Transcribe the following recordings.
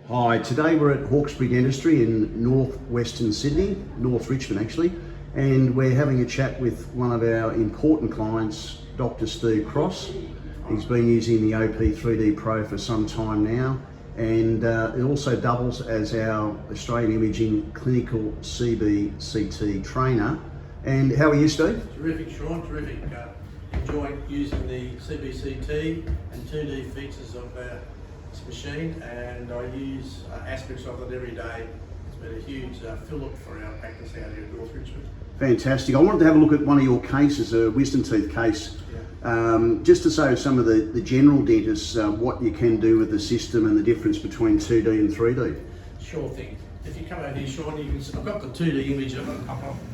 Hi, today we're at Hawkesbury Dentistry in north-western Sydney, North Richmond actually, and we're having a chat with one of our important clients, Dr. Steve Cross. He's been using the OPG Pro for some time now, and it also doubles as our Australian Imaging Clinical CBCT trainer. And how are you, Steve? Terrific, Sean, terrific. Enjoy using the CBCT and 2D features of this machine, and I use aspects of it every day. It's been a huge fill-up for our practice out here in North Richmond. Fantastic. I wanted to have a look at one of your cases, a wisdom teeth case, just to show some of the general dentists what you can do with the system and the difference between 2D and 3D. Sure thing. If you come over here, Sean, you can see, I've got the 2D image of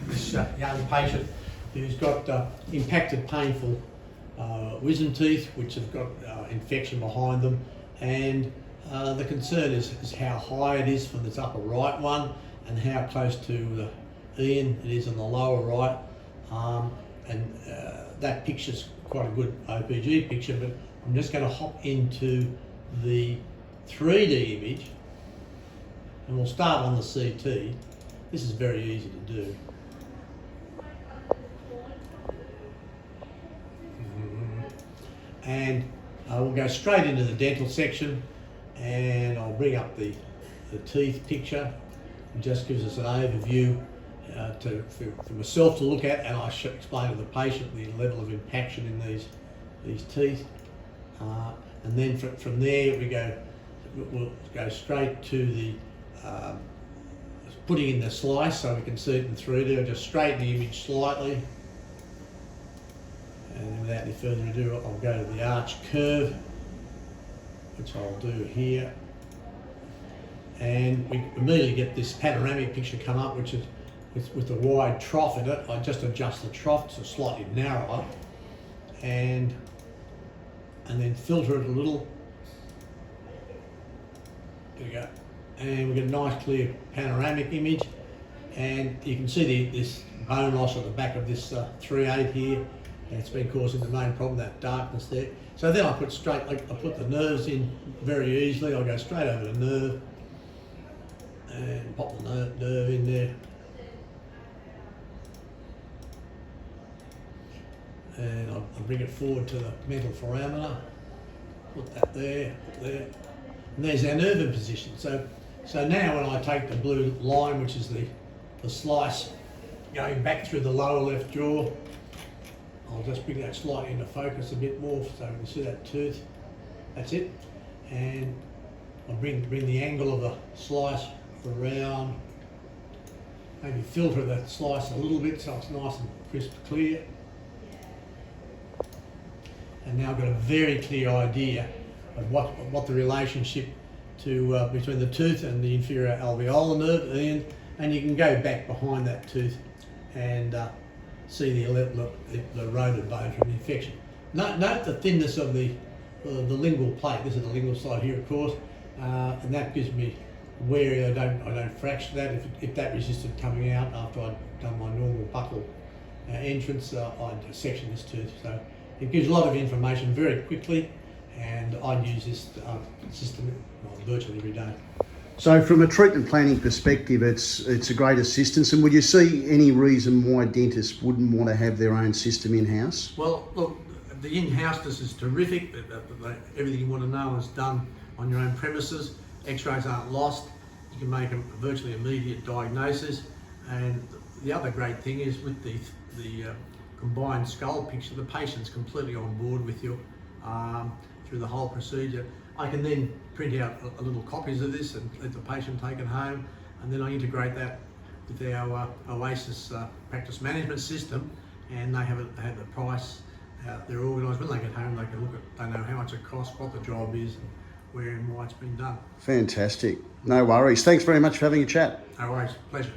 this young patient who's got impacted, painful wisdom teeth, which have got infection behind them, and the concern is how high it is from this upper right one and how close to the Ian it is on the lower right, and that picture's quite a good OPG picture, but I'm just going to hop into the 3D image and we'll start on the CT. This is very easy to do. And we'll go straight into the dental section, and I'll bring up the teeth picture. It just gives us an overview for myself to look at, and I should explain to the patient the level of impaction in these teeth. And then from there we'll go straight to the putting in the slice so we can see it in 3D. I'll just straighten the image slightly. And without any further ado, I'll go to the arch curve, which I'll do here. And we immediately get this panoramic picture come up, which is with the wide trough in it. I just adjust the trough to slightly narrower, and then filter it a little. There we go. And we get a nice clear panoramic image. And you can see this bone loss at the back of this 3/8 here. It's been causing the main problem, that darkness there. So then I put the nerves in very easily. I'll go straight over the nerve and pop the nerve in there. And I'll bring it forward to the mental parameter. Put that there, there. And there's our nerve in position. So now when I take the blue line, which is the slice going back through the lower left jaw, I'll just bring that slightly into focus a bit more so we can see that tooth. That's it. And I'll bring the angle of the slice around. Maybe filter that slice a little bit so it's nice and crisp clear. And now I've got a very clear idea of what the relationship between the tooth and the inferior alveolar nerve, and you can go back behind that tooth and see the eroded bone from infection. Note the thinness of the lingual plate. This is the lingual side here, of course, and that gives me where I don't fracture that. If that resisted coming out after I'd done my normal buccal entrance, I'd section this tooth. So it gives a lot of information very quickly, and I'd use this system virtually every day. So from a treatment planning perspective, it's a great assistance. And would you see any reason why dentists wouldn't want to have their own system in-house? Well, look, the in-houseness is terrific. Everything you want to know is done on your own premises. X-rays aren't lost. You can make a virtually immediate diagnosis. And the other great thing is with the combined skull picture, the patient's completely on board with you through the whole procedure. I can then print out a little copies of this and let the patient take it home, and then I integrate that with our Oasis practice management system, and they have the price. They're organised. When they get home, they can look at, they know how much it costs, what the job is, and where and why it's been done. Fantastic. No worries. Thanks very much for having a chat. No worries. Pleasure.